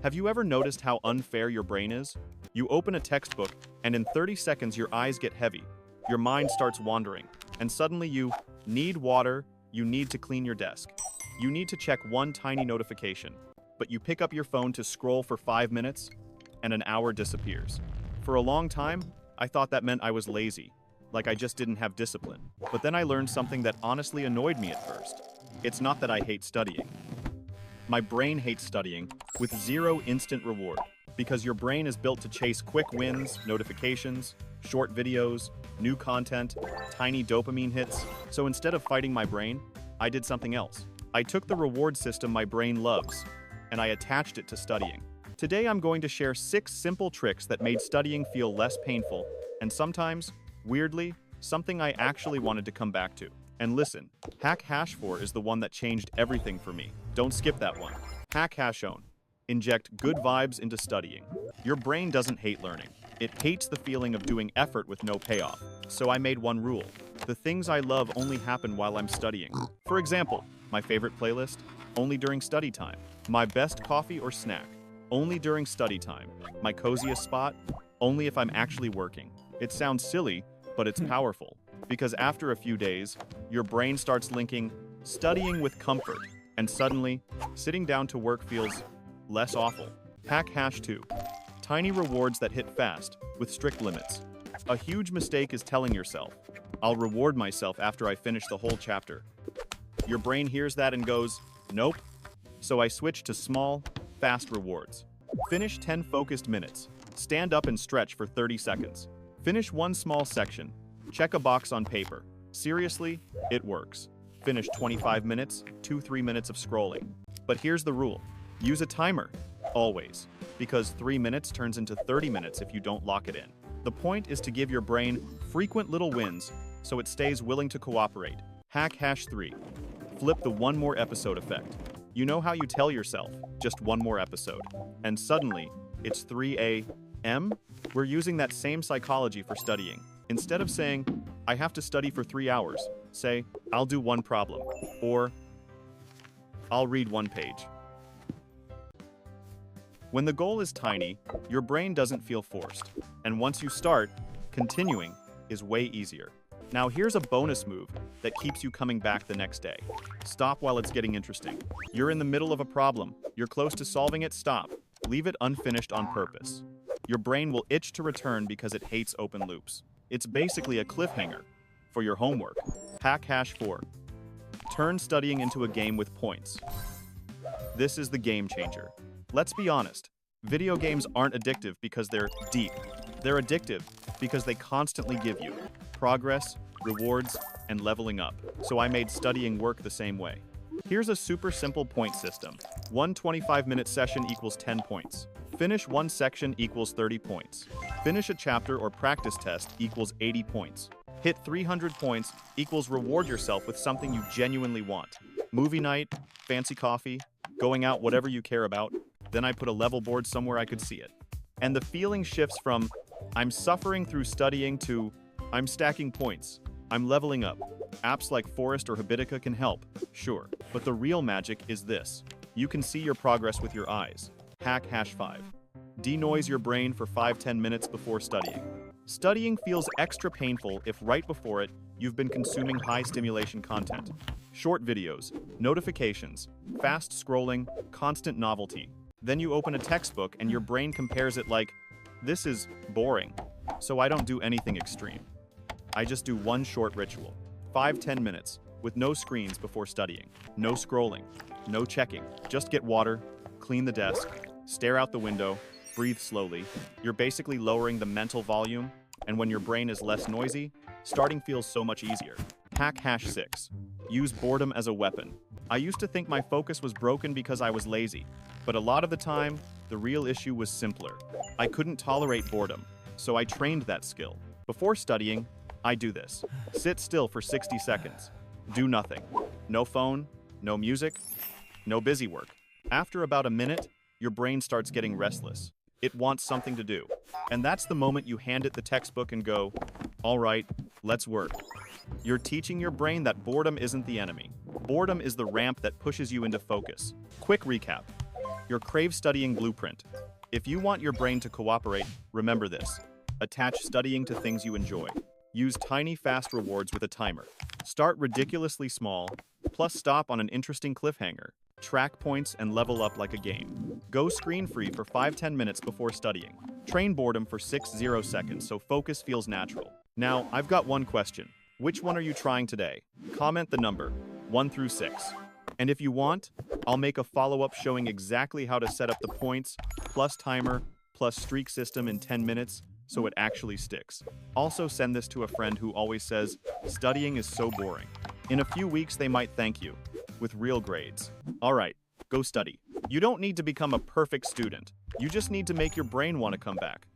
Have you ever noticed how unfair your brain is? You open a textbook, and in 30 seconds your eyes get heavy, your mind starts wandering, and suddenly you need water, you need to clean your desk. You need to check one tiny notification, but you pick up your phone to scroll for 5 minutes, and an hour disappears. For a long time, I thought that meant I was lazy, like I just didn't have discipline. But then I learned something that honestly annoyed me at first. It's not that I hate studying. My brain hates studying with zero instant reward, because your brain is built to chase quick wins, notifications, short videos, new content, tiny dopamine hits. So instead of fighting my brain, I did something else. I took the reward system my brain loves, and I attached it to studying. Today I'm going to share 6 simple tricks that made studying feel less painful, and sometimes, weirdly, something I actually wanted to come back to. And listen, hack hash 4 is the one that changed everything for me. Don't skip that one. Hack hash own. Inject good vibes into studying. Your brain doesn't hate learning. It hates the feeling of doing effort with no payoff. So I made one rule. The things I love only happen while I'm studying. For example, my favorite playlist, only during study time. My best coffee or snack, only during study time. My coziest spot, only if I'm actually working. It sounds silly, but it's powerful. Because after a few days, your brain starts linking studying with comfort, and suddenly, sitting down to work feels less awful. Hack hash 2. Tiny rewards that hit fast, with strict limits. A huge mistake is telling yourself, I'll reward myself after I finish the whole chapter. Your brain hears that and goes, nope. So I switched to small, fast rewards. Finish 10 focused minutes. Stand up and stretch for 30 seconds. Finish one small section. Check a box on paper. Seriously, it works. Finish 25 minutes, 2-3 minutes of scrolling. But here's the rule. Use a timer. Always. Because 3 minutes turns into 30 minutes if you don't lock it in. The point is to give your brain frequent little wins so it stays willing to cooperate. Hack hash 3. Flip the one more episode effect. You know how you tell yourself, just one more episode, and suddenly, it's 3 a.m.? We're using that same psychology for studying. Instead of saying, I have to study for 3 hours, say, I'll do one problem, or I'll read one page. When the goal is tiny, your brain doesn't feel forced, and once you start, continuing is way easier. Now here's a bonus move that keeps you coming back the next day. Stop while it's getting interesting. You're in the middle of a problem. You're close to solving it. Stop. Leave it unfinished on purpose. Your brain will itch to return because it hates open loops. It's basically a cliffhanger for your homework. Hack hash 4. Turn studying into a game with points. This is the game changer. Let's be honest. Video games aren't addictive because they're deep. They're addictive because they constantly give you progress, rewards, and leveling up. So I made studying work the same way. Here's a super simple point system. One 25-minute session equals 10 points. Finish one section equals 30 points. Finish a chapter or practice test equals 80 points. Hit 300 points equals reward yourself with something you genuinely want. Movie night, fancy coffee, going out, whatever you care about. Then I put a level board somewhere I could see it. And the feeling shifts from, I'm suffering through studying to, I'm stacking points. I'm leveling up. Apps like Forest or Habitica can help, sure. But the real magic is this. You can see your progress with your eyes. Hack hash 5. Denoise your brain for 5-10 minutes before studying. Studying feels extra painful if right before it, you've been consuming high stimulation content. Short videos, notifications, fast scrolling, constant novelty. Then you open a textbook and your brain compares it like, this is boring, so I don't do anything extreme. I just do one short ritual. 5-10 minutes, with no screens before studying. No scrolling, no checking. Just get water, clean the desk, stare out the window, breathe slowly. You're basically lowering the mental volume, and when your brain is less noisy, starting feels so much easier. Hack hash 6. Use boredom as a weapon. I used to think my focus was broken because I was lazy, but a lot of the time, the real issue was simpler. I couldn't tolerate boredom, so I trained that skill. Before studying, I do this. Sit still for 60 seconds. Do nothing. No phone, no music, no busy work. After about a minute, your brain starts getting restless. It wants something to do. And that's the moment you hand it the textbook and go, all right, let's work. You're teaching your brain that boredom isn't the enemy. Boredom is the ramp that pushes you into focus. Quick recap. Your Crave studying blueprint. If you want your brain to cooperate, remember this. Attach studying to things you enjoy. Use tiny, fast rewards with a timer. Start ridiculously small, plus stop on an interesting cliffhanger. Track points and level up like a game. Go screen-free for 5-10 minutes before studying. Train boredom for 60 seconds so focus feels natural. Now, I've got one question. Which one are you trying today? Comment the number, 1 through 6. And if you want, I'll make a follow-up showing exactly how to set up the points, plus timer, plus streak system in 10 minutes, so it actually sticks. Also send this to a friend who always says, studying is so boring. In a few weeks, they might thank you, with real grades. All right, go study. You don't need to become a perfect student. You just need to make your brain want to come back.